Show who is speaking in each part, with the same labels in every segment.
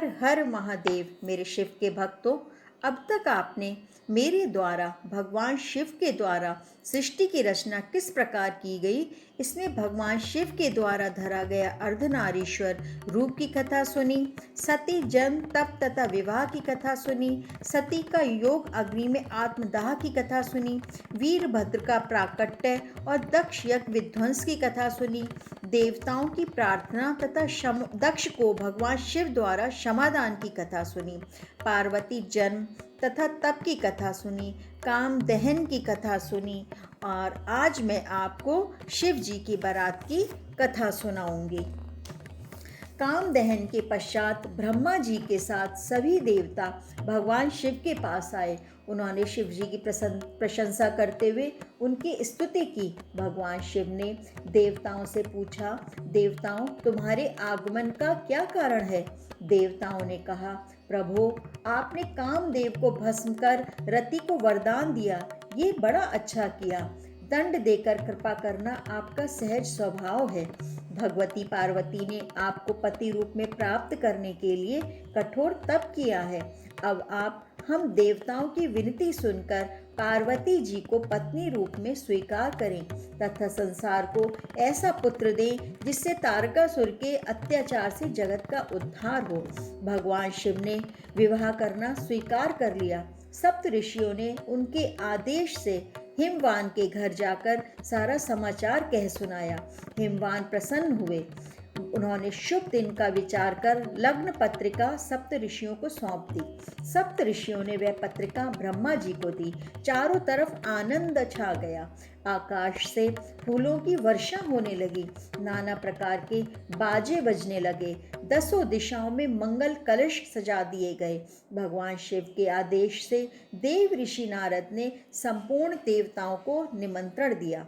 Speaker 1: हर हर महादेव। मेरे शिव के भक्तों, अब तक आपने मेरे द्वारा, भगवान शिव के द्वारा सृष्टि की रचना किस प्रकार की गई, इसमें भगवान शिव के द्वारा धरा गया अर्धनारीश्वर रूप की कथा सुनी, सती जन्म तप तथा विवाह की कथा सुनी, सती का योग अग्नि में आत्मदाह की कथा सुनी, वीरभद्र का प्राकट्य और दक्ष यज्ञ विध्वंस की कथा सुनी, देवताओं की प्रार्थना तथा दक्ष को भगवान शिव द्वारा क्षमादान की कथा सुनी, पार्वती जन्म तथा तप की कथा सुनी, काम दहन की कथा सुनी और आज मैं आपको शिव जी की बारात की कथा सुनाऊंगी। काम दहन के पश्चात ब्रह्मा जी के साथ सभी देवता भगवान शिव के पास आए। उन्होंने शिव जी की प्रशंसा करते हुए उनकी स्तुति की। भगवान शिव ने देवताओं से पूछा, देवताओं, तुम्हारे आगमन का क्या कारण है? देवताओं ने कहा, प्रभु, आपने कामदेव को भस्म कर रति को वरदान दिया, ये बड़ा अच्छा किया। दंड देकर कृपा करना आपका सहज स्वभाव है। भगवती पार्वती ने आपको पति रूप में प्राप्त करने के लिए कठोर तप किया है। अब आप हम देवताओं की विनती सुनकर पार्वती जी को पत्नी रूप में स्वीकार करें तथा संसार को ऐसा पुत्र दें जिससे तारकासुर के अत्याचार से जगत का उद्धार हो। भगवान शिव ने विवाह करना स्वीकार कर लिया। सप्त ऋषियों ने उनके आदेश से हिमवान के घर जाकर सारा समाचार कह सुनाया। हिमवान प्रसन्न हुए। उन्होंने शुभ दिन का विचार कर लग्न पत्रिका सप्त ऋषियों को सौंप दी। सप्त ऋषियों ने वह पत्रिका ब्रह्मा जी को दी। चारों तरफ आनंद छा गया। आकाश से फूलों की वर्षा होने लगी। नाना प्रकार के बाजे बजने लगे। दसों दिशाओं में मंगल कलश सजा दिए गए। भगवान शिव के आदेश से देव ऋषि नारद ने संपूर्ण देवताओं को निमंत्रण दिया।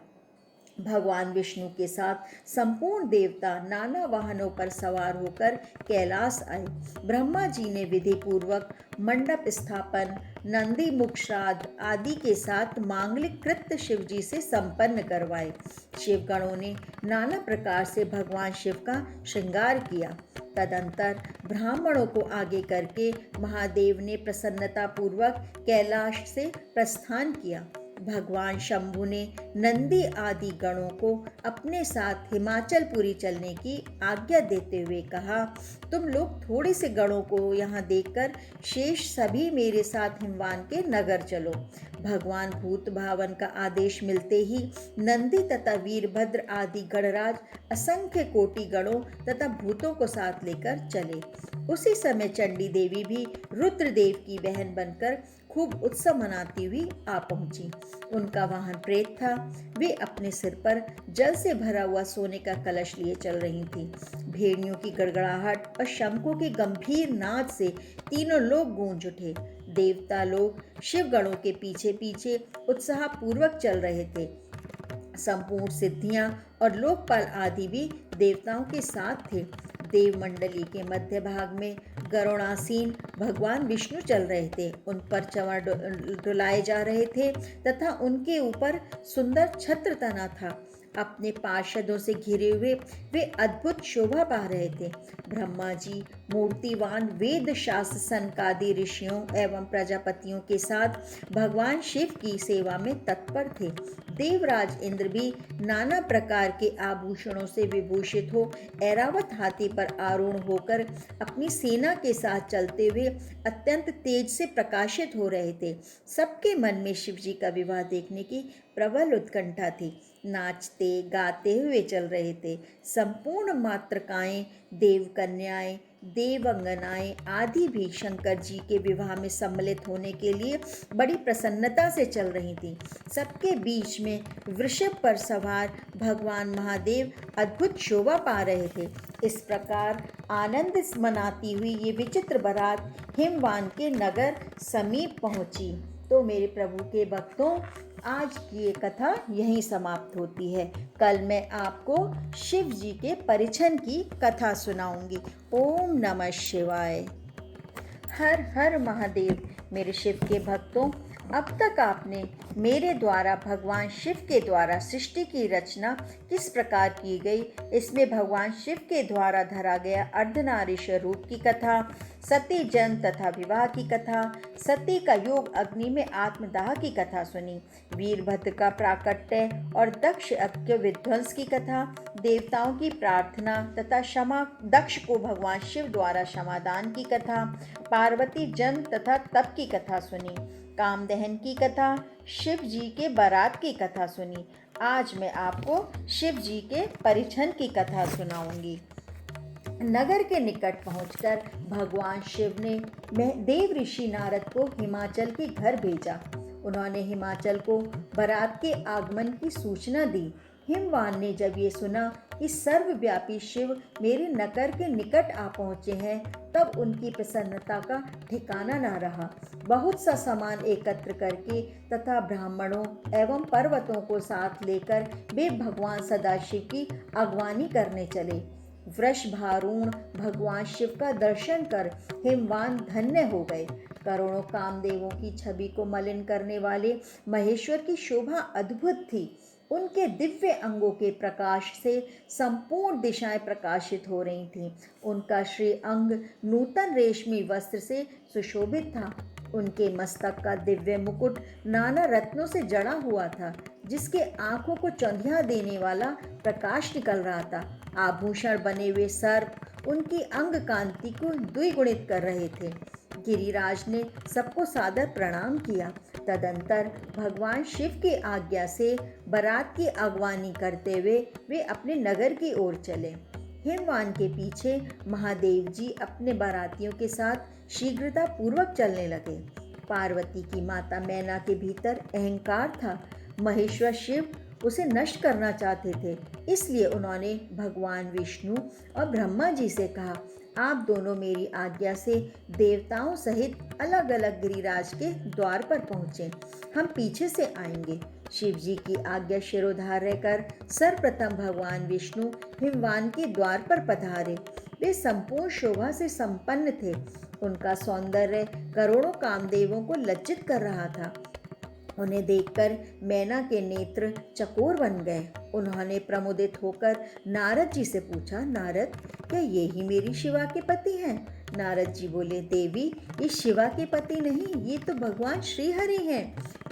Speaker 1: भगवान विष्णु के साथ संपूर्ण देवता नाना वाहनों पर सवार होकर कैलाश आए। ब्रह्मा जी ने विधि पूर्वक मंडप स्थापन, नंदी मुख श्राद्ध आदि के साथ मांगलिक कृत्य शिव जी से संपन्न करवाए। शिवगणों ने नाना प्रकार से भगवान शिव का श्रृंगार किया। तदंतर ब्राह्मणों को आगे करके महादेव ने प्रसन्नता पूर्वक कैलाश से प्रस्थान किया। भगवान शंभु ने नंदी आदि गणों को अपने साथ हिमाचलपुरी चलने की आज्ञा देते हुए कहा, तुम लोग थोड़े से गणों को यहाँ देखकर शेष सभी मेरे साथ हिमवान के नगर चलो। भगवान भूत भावन का आदेश मिलते ही नंदी तथा वीरभद्र आदि गणराज असंख्य कोटि गणों तथा भूतों को साथ लेकर चले। उसी समय चंडी देवी भी रुद्रदेव की बहन बनकर खूब उत्सव मनाती हुई आ पहुंची। उनका वाहन प्रेत था। वे अपने सिर पर जल से भरा हुआ सोने का कलश लिए चल रही थी। भेड़ियों की गड़गड़ाहट और शंखों के गंभीर नाद से तीनों लोग गूंज उठे। देवता लोग शिवगणों के पीछे पीछे उत्साह पूर्वक चल रहे थे। संपूर्ण सिद्धियां और लोकपाल आदि भी देवताओं के साथ थे। देवमंडली के मध्य भाग में गरुड़ासीन भगवान विष्णु चल रहे थे। उन पर चंवर डुलाए जा रहे थे तथा उनके ऊपर सुंदर छत्र तना था। अपने पार्षदों से घिरे हुए वे अद्भुत शोभा पा रहे थे। ब्रह्मा जी मूर्तिवान वेद शास्त्र सनकादि ऋषियों एवं प्रजापतियों के साथ भगवान शिव की सेवा में तत्पर थे। देवराज इंद्र भी नाना प्रकार के आभूषणों से विभूषित हो ऐरावत हाथी पर आरूढ़ होकर अपनी सेना के साथ चलते हुए अत्यंत तेज से प्रकाशित हो रहे थे। सबके मन में शिव जी का विवाह देखने की प्रबल उत्कंठा थी। नाचते गाते हुए चल रहे थे। संपूर्ण मातृकाएं, देवकन्याएं, देवंगनाएं आदि भी शंकर जी के विवाह में सम्मिलित होने के लिए बड़ी प्रसन्नता से चल रही थीं। सबके बीच में वृषभ पर सवार भगवान महादेव अद्भुत शोभा पा रहे थे। इस प्रकार आनंद मनाती हुई ये विचित्र बारात हिमवान के नगर समीप पहुंची। तो मेरे प्रभु के भक्तों, आज की ये कथा यहीं समाप्त होती है। कल मैं आपको शिव जी के परिछन की कथा सुनाऊंगी। ओम नमः शिवाय। हर हर महादेव। मेरे शिव के भक्तों, अब तक आपने मेरे द्वारा भगवान शिव के द्वारा सृष्टि की रचना किस प्रकार की गई, इसमें भगवान शिव के द्वारा धरा गया अर्धनारीश्वर रूप की कथा, सती जन्म तथा विवाह की कथा, सती का योग अग्नि में आत्मदाह की कथा सुनी, वीरभद्र का प्राकट्य और दक्ष यज्ञ के विध्वंस की कथा, देवताओं की प्रार्थना तथा क्षमा, दक्ष को भगवान शिव द्वारा क्षमादान की कथा, पार्वती जन्म तथा तप की कथा सुनी, काम दहन की कथा, शिव जी के बारात की कथा सुनी। आज मैं आपको शिव जी के परिछन की कथा सुनाऊंगी। नगर के निकट पहुंचकर भगवान शिव ने देव ऋषि नारद को हिमाचल के घर भेजा। उन्होंने हिमाचल को बारात के आगमन की सूचना दी। हिमवान ने जब ये सुना कि सर्वव्यापी शिव मेरे नगर के निकट आ पहुँचे हैं, तब उनकी प्रसन्नता का ठिकाना न रहा। बहुत सा सामान एकत्र करके तथा ब्राह्मणों एवं पर्वतों को साथ लेकर वे भगवान सदाशिव की अगवानी करने चले। वृषभारूढ़ भगवान शिव का दर्शन कर हिमवान धन्य हो गए। करोड़ों कामदेवों की छवि को मलिन करने वाले महेश्वर की शोभा अद्भुत थी। उनके दिव्य अंगों के प्रकाश से संपूर्ण दिशाएं प्रकाशित हो रही थीं। उनका श्री अंग नूतन रेशमी वस्त्र से सुशोभित था। उनके मस्तक का दिव्य मुकुट नाना रत्नों से जड़ा हुआ था, जिसके आंखों को चौंधिया देने वाला प्रकाश निकल रहा था। आभूषण बने हुए सर्प उनकी अंग कांति को द्विगुणित कर रहे थे। गिरिराज ने सबको सादर प्रणाम किया। तदंतर भगवान शिव की आज्ञा से बारात की अगवानी करते हुए वे अपने नगर की ओर चले। हिमवान के पीछे महादेव जी अपने बारातियों के साथ शीघ्रता पूर्वक चलने लगे। पार्वती की माता मैना के भीतर अहंकार था। महेश्वर शिव उसे नष्ट करना चाहते थे, इसलिए उन्होंने भगवान विष्णु और ब्रह्मा जी से कहा, आप दोनों मेरी आज्ञा से देवताओं सहित अलग अलग गिरिराज के द्वार पर पहुँचे, हम पीछे से आएंगे। शिव जी की आज्ञा शिरोधार्य कर सर्वप्रथम भगवान विष्णु हिमवान के द्वार पर पधारे। वे संपूर्ण शोभा से संपन्न थे। उनका सौंदर्य करोड़ों कामदेवों को लज्जित कर रहा था। उन्हें देखकर मैना के नेत्र चकोर बन गए। उन्होंने प्रमुदित होकर नारद जी से पूछा, नारद, क्या ये ही मेरी शिवा के पति हैं? नारद जी बोले, देवी, ये शिवा के पति नहीं, ये तो भगवान श्रीहरि हैं।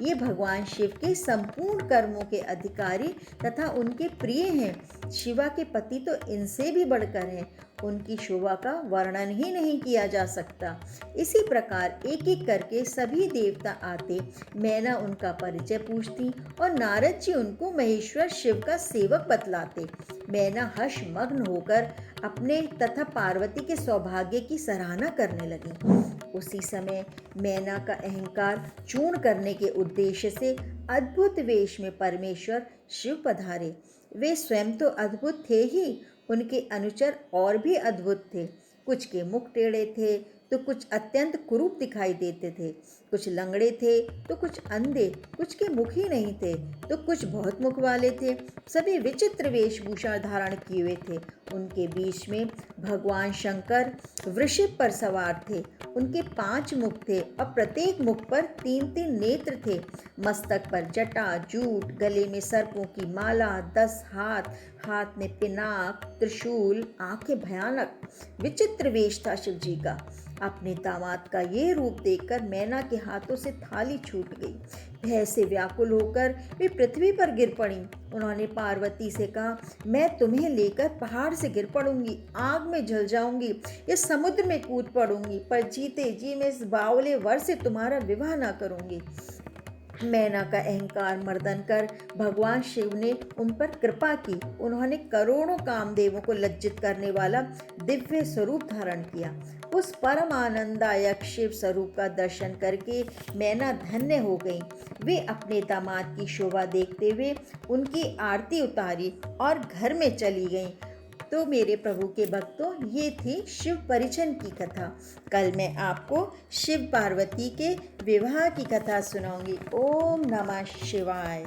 Speaker 1: ये भगवान शिव के संपूर्ण कर्मों के अधिकारी तथा उनके प्रिय हैं। शिवा के पति तो इनसे भी बढ़कर हैं। उनकी शोभा का वर्णन ही नहीं किया जा सकता। इसी प्रकार एक एक करके सभी देवता आते, मैना उनका परिचय पूछती और नारद जी उनको महेश्वर शिव का सेवक बतलाते। मैना हर्षमग्न होकर अपने तथा पार्वती के सौभाग्य की सराहना करने लगी। उसी समय मैना का अहंकार चूर्ण करने के उद्देश्य से अद्भुत वेश में परमेश्वर शिव पधारे। वे स्वयं तो अद्भुत थे ही, उनके अनुचर और भी अद्भुत थे। कुछ के मुख टेढ़े थे तो कुछ अत्यंत कुरूप दिखाई देते थे, कुछ लंगड़े थे तो कुछ अंधे, कुछ के मुख ही नहीं थे तो कुछ बहुत मुख वाले थे। सभी विचित्र वेशभूषा धारण किए हुए थे। उनके बीच में भगवान शंकर वृषभ पर सवार थे। उनके 5 मुख थे और प्रत्येक मुख पर 3-3 नेत्र थे। मस्तक पर जटा, जूट, गले में सर्पों की माला, 10 हाथ, हाथ में पिनाक, त्रिशूल, आंखें भयानक। विचित्र वेश था शिव जी का। अपने दामाद का ये रूप देखकर मैना के हाथों से थाली छूट गई। भय से व्याकुल होकर वे पृथ्वी पर गिर पड़ी। उन्होंने पार्वती से कहा, मैं तुम्हें लेकर पहाड़ से गिर पड़ूंगी, आग में जल जाऊंगी या समुद्र में कूद पड़ूंगी, पर जीते जी मैं इस बावले वर से तुम्हारा विवाह न करूंगी। मैना का अहंकार मर्दन कर भगवान शिव ने उन पर कृपा की। उन्होंने करोड़ों कामदेवों को लज्जित करने वाला दिव्य स्वरूप धारण किया। उस परम आनंददायक शिव स्वरूप का दर्शन करके मैना धन्य हो गई। वे अपने दामाद की शोभा देखते हुए उनकी आरती उतारी और घर में चली गईं। तो मेरे प्रभु के भक्तों, ये थी शिव परिछन की कथा। कल मैं आपको शिव पार्वती के विवाह की कथा सुनाऊंगी। ओम नमः शिवाय।